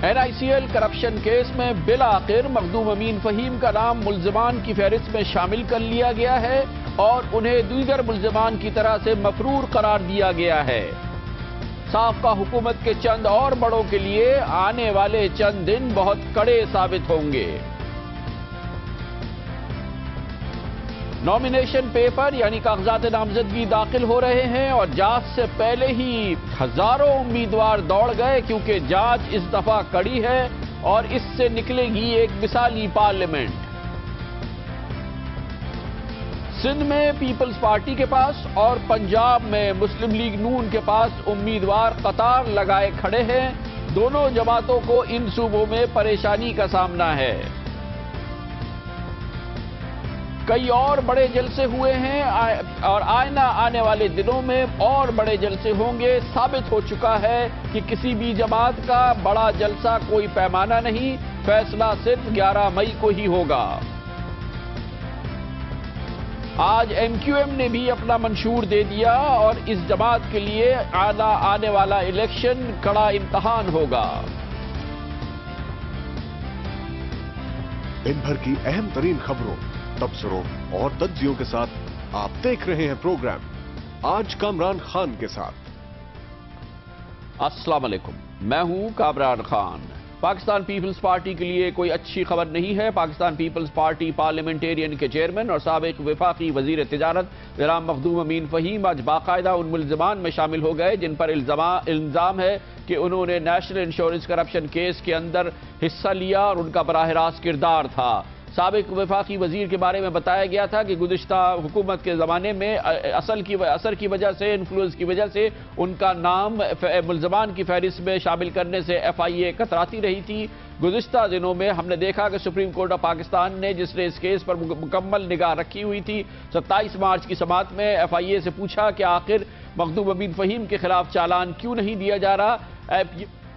NICL corruption case میں بالآخر مخدوم امین فہیم کا نام ملزمان کی فہرست میں شامل کر لیا گیا ہے اور انہیں دیگر ملزمان کی طرح سے مفرور قرار دیا گیا ہے۔ سابقہ حکومت کے چند اور بڑوں کے لیے آنے والے چند دن بہت کڑے ثابت ہوں گے۔ نامینیشن پیپر یعنی کاغذات نامزدگی داخل ہو رہے ہیں اور جانچ سے پہلے ہی ہزاروں امیدوار دوڑ گئے کیونکہ جانچ اس دفعہ کڑی ہے اور اس سے نکلے گی ایک مثالی پارلیمنٹ۔ سندھ میں پیپلز پارٹی کے پاس اور پنجاب میں مسلم لیگ نون کے پاس امیدوار قطار لگائے کھڑے ہیں۔ دونوں جماعتوں کو ان صوبوں میں پریشانی کا سامنا ہے۔ کئی اور بڑے جلسے ہوئے ہیں اور آئندہ آنے والے دنوں میں اور بڑے جلسے ہوں گے۔ ثابت ہو چکا ہے کہ کسی بھی جماعت کا بڑا جلسہ کوئی پیمانہ نہیں، فیصلہ صرف 11 مئی کو ہی ہوگا۔ آج MQM نے بھی اپنا منشور دے دیا اور اس جماعت کے لیے آنے والا الیکشن کڑا امتحان ہوگا۔ دن بھر کی اہم ترین خبروں، تبصروں اور تجزیوں کے ساتھ آپ دیکھ رہے ہیں پروگرام آج کامران خان کے ساتھ۔ السلام علیکم، میں ہوں کامران خان۔ پاکستان پیپلز پارٹی کے لیے کوئی اچھی خبر نہیں ہے۔ پاکستان پیپلز پارٹی پارلیمنٹیرین کے چیئرمین اور سابق وفاقی وزیر تجارت جناب مخدوم امین فہیم آج باقاعدہ ان ملزمان میں شامل ہو گئے جن پر الزام ہے کہ انہوں نے نیشنل انشورنس کرپشن کیس کے اندر حصہ لیا اور ان کا براہ راست کردار تھا۔ سابق وفاقی وزیر کے بارے میں بتایا گیا تھا کہ گزشتہ حکومت کے زمانے میں اثر کی وجہ سے، انفلوئنس کی وجہ سے ان کا نام ملزمان کی فہرست میں شامل کرنے سے FIA کتراتی رہی تھی۔ گزشتہ دنوں میں ہم نے دیکھا کہ سپریم کورٹ آف پاکستان نے جس نے اس کیس پر مکمل نگاہ رکھی ہوئی تھی، 27 مارچ کی سماعت میں FIA سے پوچھا کہ آخر مخدوم امین فہیم کے خلاف چالان کیوں نہیں دیا جا رہا۔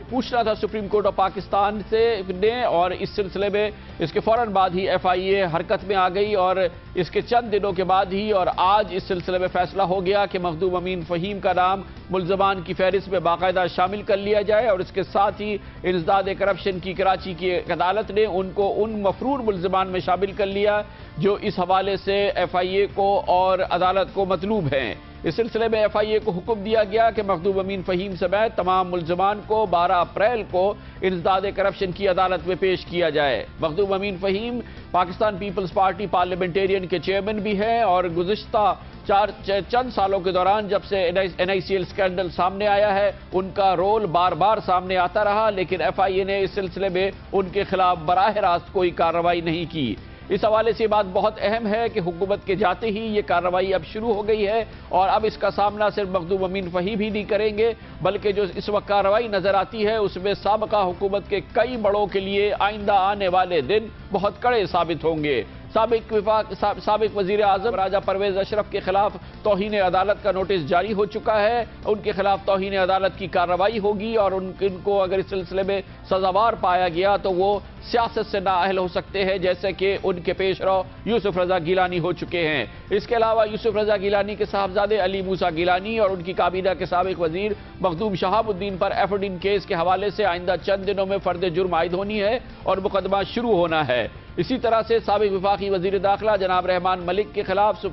پوچھنا تھا سپریم کورٹ آف پاکستان سے نے اور اس سلسلے میں اس کے فوراً بعد ہی FIA حرکت میں آ گئی اور اس کے چند دنوں کے بعد ہی اور آج اس سلسلے میں فیصلہ ہو گیا کہ مخدوم امین فہیم کا نام ملزمان کی فہرست میں باقاعدہ شامل کر لیا جائے اور اس کے ساتھ ہی انسداد کرپشن کی کراچی کی عدالت نے ان کو ان مفرور ملزمان میں شامل کر لیا جو اس حوالے سے FIA کو اور عدالت کو مطلوب ہیں۔ اس سلسلے میں FIA کو حکم دیا گیا کہ مخدوم امین فہیم سمیت تمام ملزمان کو 12 اپریل کو انسداد کرپشن کی عدالت میں پیش کیا جائے۔ Makhdoom Amin Fahim Pakistan peoples party parliamentarian کے چیئرمین بھی ہیں اور گزشتہ چند سالوں کے دوران جب سے NICL اسکینڈل سامنے آیا ہے ان کا رول بار بار سامنے آتا رہا، لیکن FIA نے اس سلسلے میں ان کے خلاف براہ راست کوئی کارروائی نہیں کی۔ اس حوالے سے یہ بات بہت اہم ہے کہ حکومت کے جاتے ہی یہ کارروائی اب شروع ہو گئی ہے اور اب اس کا سامنا صرف مخدوم امین فہیم ہی نہیں کریں گے بلکہ جو اس وقت کارروائی نظر آتی ہے اس میں سابقہ حکومت کے کئی بڑوں کے لیے آئندہ آنے والے دن بہت کڑے ثابت ہوں گے۔ سابق وزیر اعظم راجہ پرویز اشرف کے خلاف توہین عدالت کا نوٹس جاری ہو چکا ہے۔ ان کے خلاف توہین عدالت کی کارروائی ہوگی اور ان کو اگر اس سلسلے میں سزاوار پایا گیا تو وہ سیاست سے نااہل ہو سکتے ہیں جیسے کہ ان کے پیش رو یوسف رضا گیلانی ہو چکے ہیں۔ اس کے علاوہ یوسف رضا گیلانی کے صاحبزادے علی موسیٰ گیلانی اور ان کی کابینہ کے سابق وزیر مخدوم شہاب الدین پر ایفڈین کیس کے حوالے سے آئندہ چند دنوں میں فرد جرم عائد ہونی ہے اور مقدمہ شروع ہونا ہے۔ اسی طرح سے سابق وفاقی وزیر داخلہ جناب رحمان ملک کے خلاف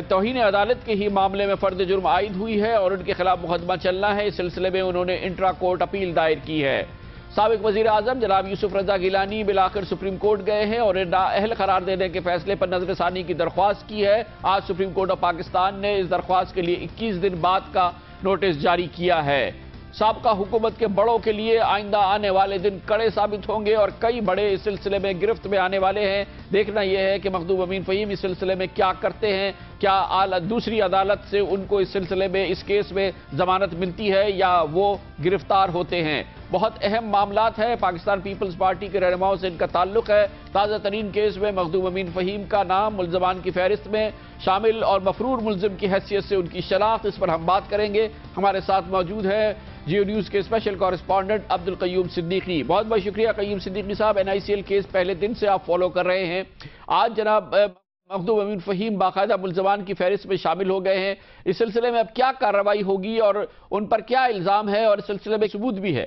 توہین عدالت کے ہی معاملے میں فرد جرم عائد ہوئی ہے اور ان کے خلاف مقدمہ چلنا ہے۔ اس سلسلے میں انہوں نے انٹرا کورٹ اپیل دائر کی ہے۔ سابق وزیر اعظم جناب یوسف رضا گیلانی بالآخر سپریم کورٹ گئے ہیں اور نااہل قرار دینے کے فیصلے پر نظر ثانی کی درخواست کی ہے۔ آج سپریم کورٹ آف پاکستان نے اس درخواست کے لیے 21 دن بعد کا نوٹس جاری کیا ہے۔ سابقہ حکومت کے بڑوں کے لیے آئندہ آنے والے دن کڑے ثابت ہوں گے اور کئی بڑے اس سلسلے میں گرفت میں آنے والے ہیں۔ دیکھنا یہ ہے کہ مخدوم امین فہیم اس سلسلے میں کیا کرتے ہیں، کیا دوسری عدالت سے ان کو اس سلسلے میں اس کیس میں ضمانت ملتی ہے یا وہ گرفتار ہوتے ہیں۔ بہت اہم معاملات ہیں، پاکستان پیپلز پارٹی کے رہنماؤں سے ان کا تعلق ہے۔ تازہ ترین کیس میں مخدوم امین فہیم کا نام ملزمان کی فہرست میں شامل اور مفرور ملزم کی حیثیت سے ان کی شناخت، اس پر ہم بات کریں گے۔ ہمارے ساتھ موجود ہے جیو نیوز کے اسپیشل کورسپونڈنٹ عبدالقیوم صدیقی۔ بہت بہت شکریہ قیوم صدیقی صاحب، NICL کیس پہلے دن سے آپ فالو کر رہے ہیں۔ آج جناب مخدوم امین فہیم باقاعدہ ملزمان کی فہرست میں شامل ہو گئے ہیں، اس سلسلے میں اب کیا کارروائی ہوگی اور ان پر کیا الزام ہے اور اس سلسلے میں ثبوت بھی ہے؟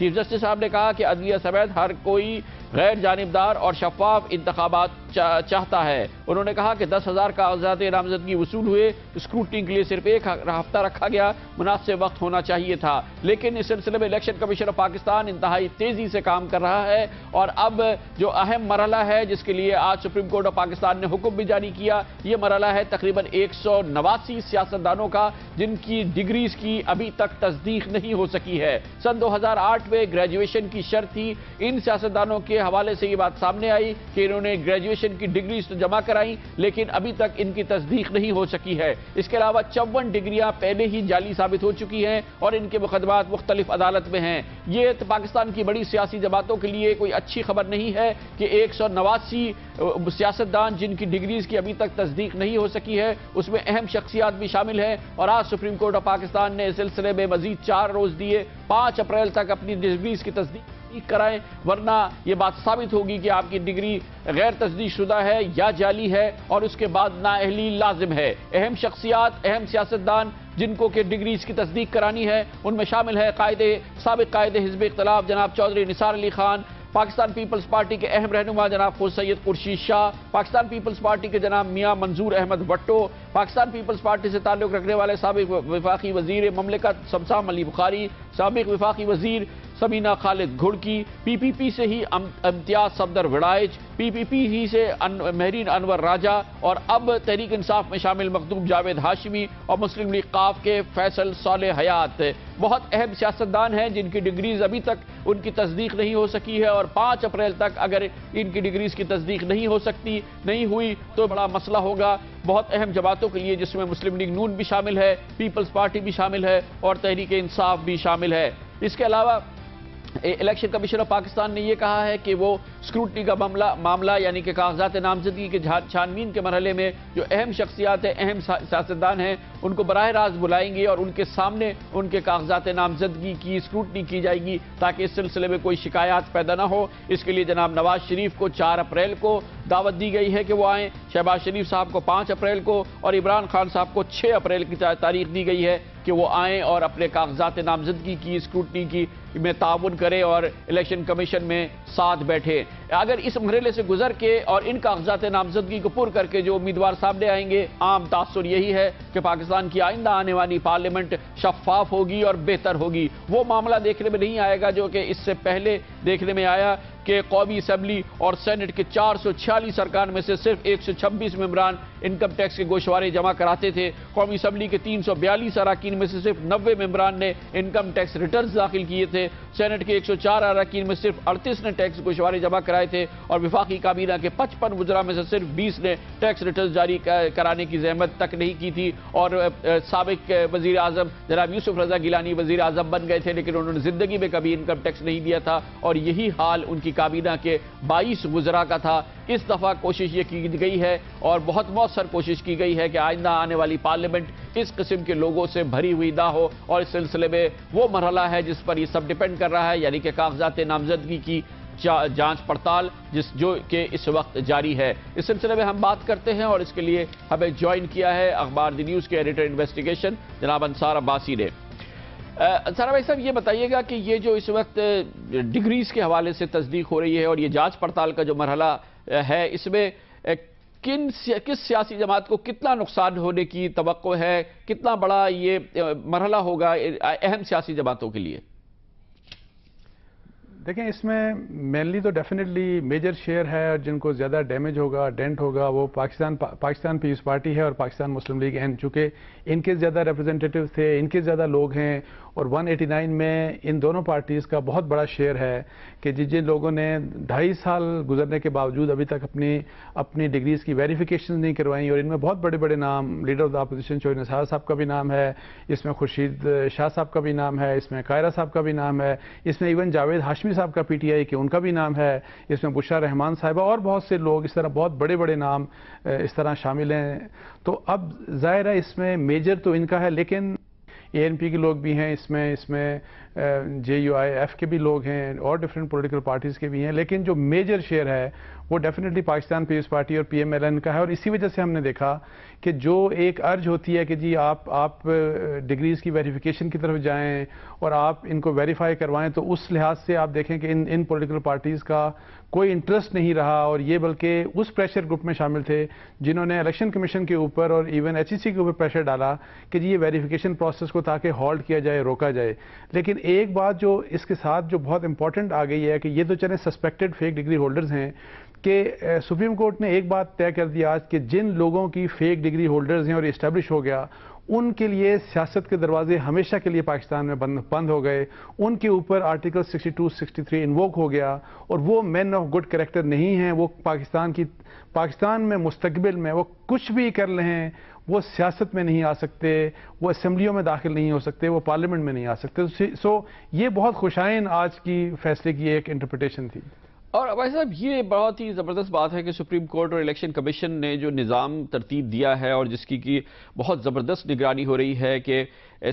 چیف جسٹس صاحب نے کہا کہ عدلیہ سمیت ہر کوئی غیر جانبدار اور شفاف انتخابات چاہتا ہے۔ انہوں نے کہا کہ 10,000 کاغذات نامزدگی وصول ہوئے، اسکروٹنی کے لیے صرف ایک ہفتہ رکھا گیا، مناسب وقت ہونا چاہیے تھا، لیکن اس سلسلے میں الیکشن کمیشن آف پاکستان انتہائی تیزی سے کام کر رہا ہے اور اب جو اہم مرحلہ ہے جس کے لیے آج سپریم کورٹ آف پاکستان نے حکم بھی جاری کیا، یہ مرحلہ ہے تقریباً 189 سیاستدانوں کا جن کی ڈگریز کی ابھی تک تصدیق نہیں ہو سکی ہے۔ سن 2008 میں گریجویشن کی شرط تھی، ان سیاستدانوں کے حوالے سے یہ بات سامنے آئی کہ انہوں نے گریجویشن کی ڈگریز تو جمع کرائیں لیکن ابھی تک ان کی تصدیق نہیں ہو سکی ہے۔ اس کے علاوہ 54 ڈگریاں پہلے ہی جعلی ثابت ہو چکی ہیں اور ان کے مقدمات مختلف عدالت میں ہیں۔ یہ پاکستان کی بڑی سیاسی جماعتوں کے لیے کوئی اچھی خبر نہیں ہے کہ 189 سیاستدان جن کی ڈگریز کی ابھی تک تصدیق نہیں ہو سکی ہے اس میں اہم شخصیات بھی شامل ہیں، اور آج سپریم کورٹ آف پاکستان نے اس سلسلے میں مزید 4 روز دیے، 5 اپریل تک اپنی ڈگریز کی تصدیق کرائیں، ورنہ یہ بات ثابت ہوگی کہ آپ کی ڈگری غیر تصدیق شدہ ہے یا جعلی ہے اور اس کے بعد نااہلی لازم ہے۔ اہم شخصیات، اہم سیاستدان جن کو کہ ڈگریز کی تصدیق کرانی ہے ان میں شامل ہے سابق قائد حزب اختلاف جناب چودھری نثار علی خان، پاکستان پیپلز پارٹی کے اہم رہنما جناب سید خورشید شاہ، پاکستان پیپلز پارٹی کے جناب میاں منظور احمد بھٹو، پاکستان پیپلز پارٹی سے تعلق رکھنے والے سابق وفاقی وزیر مملکت سمسام علی بخاری، سابق وفاقی وزیر سبینہ خالد گھڑکی، پی پی پی سے ہی امتیاز صفدر وڑائچ، پی پی پی ہی سے مہرین انور راجہ، اور اب تحریک انصاف میں شامل مخدوم جاوید ہاشمی اور مسلم لیگ قاف کے فیصل صالح حیات۔ بہت اہم سیاستدان ہیں جن کی ڈگریز ابھی تک ان کی تصدیق نہیں ہو سکی ہے، اور 5 اپریل تک اگر ان کی ڈگریز کی تصدیق نہیں ہوئی تو بڑا مسئلہ ہوگا بہت اہم جماعتوں کے لیے، جس میں مسلم لیگ نون بھی شامل ہے، پیپلز پارٹی بھی شامل ہے اور تحریک انصاف بھی شامل ہے۔ اس کے علاوہ الیکشن کمیشن آف پاکستان نے یہ کہا ہے کہ وہ اسکروٹنی کا معاملہ یعنی کہ کاغذات نامزدگی کے چھانبین کے مرحلے میں جو اہم شخصیات ہیں، اہم سیاستدان ہیں، ان کو براہ راست بلائیں گے اور ان کے سامنے ان کے کاغذات نامزدگی کی اسکروٹنی کی جائے گی تاکہ اس سلسلے میں کوئی شکایات پیدا نہ ہو۔ اس کے لیے جناب نواز شریف کو 4 اپریل کو دعوت دی گئی ہے کہ وہ آئیں، شہباز شریف صاحب کو 5 اپریل کو اور عمران خان صاحب کو 6 اپریل کی تاریخ دی گئی ہے کہ وہ آئیں اور اپنے کاغذات نامزدگی کی اسکروٹنی کی میں تعاون کریں اور الیکشن کمیشن میں ساتھ بیٹھے۔ اگر اس مرحلے سے گزر کے اور ان کاغذات نامزدگی کو پر کر کے جو امیدوار سامنے آئیں گے، عام تاثر یہی ہے کہ پاکستان کی آئندہ آنے والی پارلیمنٹ شفاف ہوگی اور بہتر ہوگی۔ وہ معاملہ دیکھنے میں نہیں آئے گا جو کہ اس سے پہلے دیکھنے میں آیا کہ قومی اسمبلی اور سینٹ کے 446 ارکان میں سے صرف 126 ممبران انکم ٹیکس کے گوشوارے جمع کراتے تھے۔ قومی اسمبلی کے 342 اراکین میں سے صرف 90 ممبران نے انکم ٹیکس ریٹرنز داخل کیے تھے۔ سینٹ کے 104 اراکین میں صرف 38 نے ٹیکس گوشوارے جمع کرائے تھے اور وفاقی کابینہ کے 55 وزراء میں سے صرف 20 نے ٹیکس ریٹرنز جاری کرانے کی زحمت تک نہیں کی تھی، اور سابق وزیر اعظم جناب یوسف رضا گیلانی وزیر اعظم بن گئے تھے لیکن انہوں نے زندگی میں کبھی انکم ٹیکس نہیں دیا تھا، اور یہی حال ان کی کابینہ کے 22 وزراء کا تھا۔ اس دفعہ کوشش یہ کی گئی ہے اور بہت مؤثر کوشش کی گئی ہے کہ آئندہ آنے والی پارلیمنٹ اس قسم کے لوگوں سے بھری ہوئی نہ ہو، اور اس سلسلے میں وہ مرحلہ ہے جس پر یہ سب ڈیپینڈ کر رہا ہے، یعنی کہ کاغذات نامزدگی کی جانچ پڑتال جو کہ اس وقت جاری ہے۔ اس سلسلے میں ہم بات کرتے ہیں اور اس کے لیے ہمیں جوائن کیا ہے اخبار دی نیوز کے ایڈیٹر انویسٹیگیشن جناب انصار عباسی نے۔ انصار بھائی صاحب یہ بتائیے گا کہ یہ جو اس وقت ڈگریز کے حوالے سے تصدیق ہو رہی ہے اور یہ جانچ پڑتال کا جو مرحلہ ہے، اس میں کس سیاسی جماعت کو کتنا نقصان ہونے کی توقع ہے، کتنا بڑا یہ مرحلہ ہوگا اہم سیاسی جماعتوں کے لیے؟ دیکھیں اس میں مینلی تو ڈیفینیٹلی میجر شیئر ہے، اور جن کو زیادہ ڈیمیج ہوگا، ڈینٹ ہوگا، وہ پاکستان پیپلز پارٹی ہے اور پاکستان مسلم لیگ این، چونکہ ان کے زیادہ ریپرزینٹیٹیو تھے، ان کے زیادہ لوگ ہیں، اور 189 میں ان دونوں پارٹیز کا بہت بڑا شیئر ہے کہ جن لوگوں نے 2.5 سال گزرنے کے باوجود ابھی تک اپنی ڈگریز کی ویریفیکیشن نہیں کروائیں، اور ان میں بہت بڑے بڑے نام، leader of the opposition Chaudhry Nisar صاحب کا بھی نام ہے، اس میں خورشید شاہ صاحب کا بھی نام ہے، اس میں قائرہ صاحب کا بھی نام ہے، اس میں ایون جاوید ہاشمی صاحب کا پی ٹی آئی کے ان کا بھی نام ہے، اس میں بشرا رحمان صاحبہ اور بہت سے لوگ اس طرح بہت بڑے بڑے نام اس طرح شامل ہیں۔ تو اب ظاہر ہے اس میں میجر تو ان کا ہے، لیکن اے این پی کے لوگ بھی ہیں اس میں JUIF کے بھی لوگ ہیں اور ڈفرینٹ پولیٹیکل پارٹیز کے بھی ہیں، لیکن جو میجر شیئر ہے وہ ڈیفینیٹلی پاکستان پیپلز پارٹی اور PMLN کا ہے. اور اسی وجہ سے ہم نے دیکھا کہ جو ایک ارج ہوتی ہے کہ جی آپ ڈگریز کی ویریفیکیشن کی طرف جائیں اور آپ ان کو ویریفائی کروائیں، تو اس لحاظ سے آپ دیکھیں کہ ان پولیٹیکل پارٹیز کا کوئی انٹرسٹ نہیں رہا، اور یہ بلکہ اس پریشر گروپ میں شامل تھے جنہوں نے الیکشن کمیشن کے اوپر اور ایون HEC کے اوپر پریشر ڈالا کہ جی یہ ویریفیکیشن پروسیس کو تاکہ ہالٹ کیا جائے، روکا جائے. لیکن ایک بات جو اس کے ساتھ جو بہت امپورٹنٹ آ گئی ہے کہ یہ تو چلے سسپیکٹڈ فیک ڈگری ہولڈرز ہیں، کہ سپریم کورٹ نے ایک بات طے کر دیا آج کہ جن لوگوں کی فیک ڈگری ہولڈرز ہیں اور اسٹیبلش ہو گیا، ان کے لیے سیاست کے دروازے ہمیشہ کے لیے پاکستان میں بند ہو گئے. ان کے اوپر آرٹیکل 62-63 انووک ہو گیا، اور وہ مین آف گڈ کریکٹر نہیں ہیں. وہ پاکستان میں مستقبل میں وہ کچھ بھی کر لیں ہیں، وہ سیاست میں نہیں آ سکتے، وہ اسمبلیوں میں داخل نہیں ہو سکتے، وہ پارلیمنٹ میں نہیں آ سکتے. سو یہ بہت خوشائن آج کی فیصلے کی ایک انٹرپریٹیشن تھی. اور بھائی صاحب، یہ بہت ہی زبردست بات ہے کہ سپریم کورٹ اور الیکشن کمیشن نے جو نظام ترتیب دیا ہے اور جس کی بہت زبردست نگرانی ہو رہی ہے کہ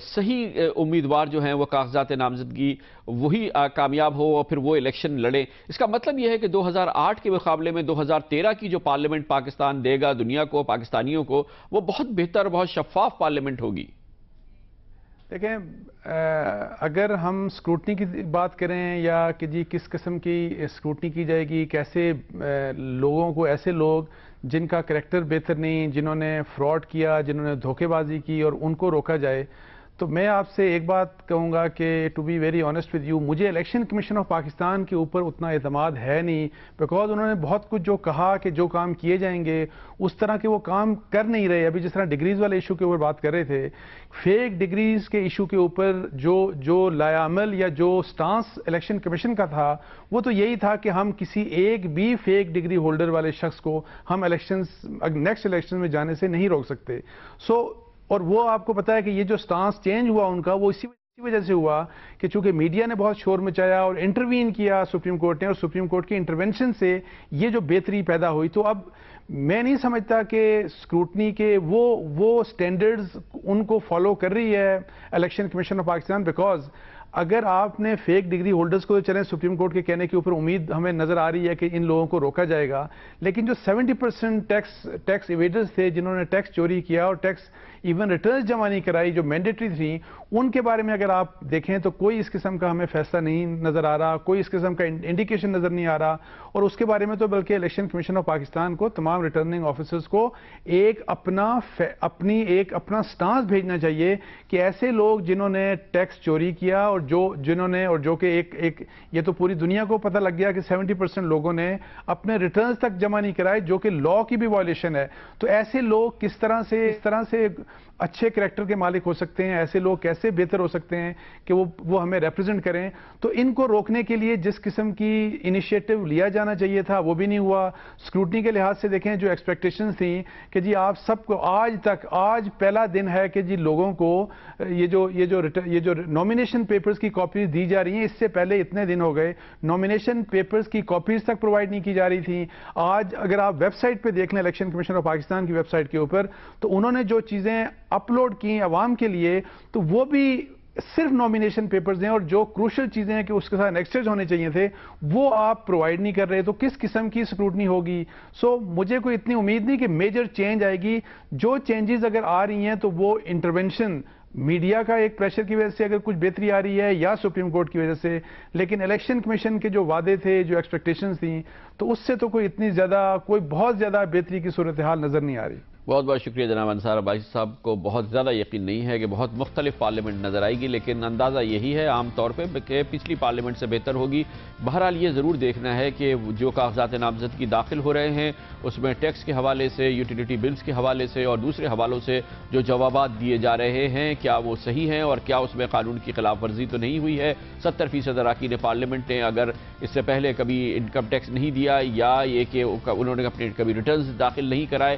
صحیح امیدوار جو ہیں وہ کاغذات نامزدگی وہی کامیاب ہو اور پھر وہ الیکشن لڑیں. اس کا مطلب یہ ہے کہ 2008 کے مقابلے میں 2013 کی جو پارلیمنٹ پاکستان دے گا دنیا کو، پاکستانیوں کو، وہ بہت بہتر، بہت شفاف پارلیمنٹ ہوگی. دیکھیں، اگر ہم سکروٹنی کی بات کریں یا کہ جی کس قسم کی سکروٹنی کی جائے گی، کیسے لوگوں کو، ایسے لوگ جن کا کریکٹر بہتر نہیں، جنہوں نے فراڈ کیا، جنہوں نے دھوکے بازی کی، اور ان کو روکا جائے، تو میں آپ سے ایک بات کہوں گا کہ to be very honest with you, مجھے الیکشن کمیشن آف پاکستان کے اوپر اتنا اعتماد ہے نہیں، بیکاز انہوں نے بہت کچھ جو کہا کہ جو کام کیے جائیں گے اس طرح کے وہ کام کر نہیں رہے. ابھی جس طرح ڈگریز والے ایشو کے اوپر بات کر رہے تھے، فیک ڈگریز کے ایشو کے اوپر جو لائعمل یا جو سٹانس الیکشن کمیشن کا تھا، وہ تو یہی تھا کہ ہم کسی ایک بھی فیک ڈگری ہولڈر والے شخص کو ہم نیکسٹ الیکشن میں جانے سے نہیں روک سکتے. اور وہ آپ کو پتا ہے کہ یہ جو سٹانس چینج ہوا ان کا، وہ اسی وجہ سے ہوا کہ چونکہ میڈیا نے بہت شور مچایا اور انٹروین کیا سپریم کورٹ نے، اور سپریم کورٹ کی انٹرونشن سے یہ جو بہتری پیدا ہوئی. تو اب میں نہیں سمجھتا کہ سکروٹنی کے وہ سٹینڈرڈز ان کو فالو کر رہی ہے election commission of Pakistan, because اگر آپ نے فیک ڈگری ہولڈرز کو چلیں سپریم کورٹ کے کہنے کے اوپر امید ہمیں نظر آ رہی ہے کہ ان لوگوں کو روکا جائے گا، لیکن جو 70% ٹیکس ایویڈرز تھے جنہوں نے ٹیکس چوری کیا اور ٹیکس ایون ریٹرنز جمع نہیں کرائی جو مینڈیٹری تھیں، ان کے بارے میں اگر آپ دیکھیں تو کوئی اس قسم کا ہمیں فیصلہ نہیں نظر آ رہا، کوئی اس قسم کا انڈیکیشن نظر نہیں آ رہا. اور اس کے بارے میں تو بلکہ الیکشن کمیشن آف پاکستان کو، تمام ریٹرننگ آفیسرز کو ایک اپنا سٹانس بھیجنا چاہیے کہ ایسے لوگ جنہوں نے ٹیکس چوری کیا اور جو کہ ایک یہ تو پوری دنیا کو پتہ لگ گیا کہ 70% لوگوں نے اپنے ریٹرنز تک جمع نہیں کرائے، جو کہ لا کی بھی وائلیشن ہے. تو ایسے لوگ کس طرح سے اچھے کریکٹر کے مالک ہو سکتے ہیں، ایسے لوگ کیسے بہتر ہو سکتے ہیں کہ وہ ہمیں ریپرزینٹ کریں. تو ان کو روکنے کے لیے جس قسم کی انیشیٹو لیا جانا چاہیے تھا وہ بھی نہیں ہوا. سکروٹنی کے لحاظ سے دیکھیں جو ایکسپیکٹیشنز تھیں کہ جی آپ سب کو آج پہلا دن ہے کہ جی لوگوں کو یہ جو نامینیشن پیپرز کی کاپیز دی جا رہی ہیں، اس سے پہلے اتنے دن ہو گئے نامینیشن پیپرز کی کاپیز تک پرووائڈ نہیں کی جا رہی تھیں. آج اگر آپ ویب سائٹ پہ دیکھ لیں الیکشن کمیشن آف پاکستان کی ویب سائٹ کے اوپر، تو انہوں نے جو چیزیں اپلوڈ کی عوام کے لیے، تو وہ بھی صرف نامینیشن پیپرز ہیں، اور جو کروشل چیزیں ہیں کہ اس کے ساتھ نیکسٹرز ہونے چاہیے تھے وہ آپ پرووائڈ نہیں کر رہے. تو کس قسم کی سکروٹنی ہوگی؟ مجھے کوئی اتنی امید نہیں کہ میجر چینج آئے گی. جو چینجز اگر آ رہی ہیں تو وہ انٹرونشن میڈیا کا ایک پریشر کی وجہ سے اگر کچھ بہتری آ رہی ہے یا سپریم کورٹ کی وجہ سے، لیکن الیکشن کمیشن کے جو وعدے تھے، جو ایکسپیکٹیشنز تھیں، تو اس سے تو کوئی بہت زیادہ بہتری کی صورتحال نظر نہیں آ رہی. بہت بہت شکریہ جناب انصار عباسی صاحب کو. بہت زیادہ یقین نہیں ہے کہ بہت مختلف پارلیمنٹ نظر آئے گی، لیکن اندازہ یہی ہے عام طور پہ کہ پچھلی پارلیمنٹ سے بہتر ہوگی. بہرحال یہ ضرور دیکھنا ہے کہ جو کاغذات نامزدگی داخل ہو رہے ہیں اس میں ٹیکس کے حوالے سے، یوٹیلیٹی بلز کے حوالے سے اور دوسرے حوالوں سے جو جوابات دیے جا رہے ہیں، کیا وہ صحیح ہیں اور کیا اس میں قانون کی خلاف ورزی تو نہیں ہوئی ہے. 70% اراکین پارلیمنٹ نے اگر اس سے پہلے کبھی انکم ٹیکس نہیں دیا یا یہ کہ انہوں نے اپنے کبھی ریٹرنز داخل نہیں کرائے،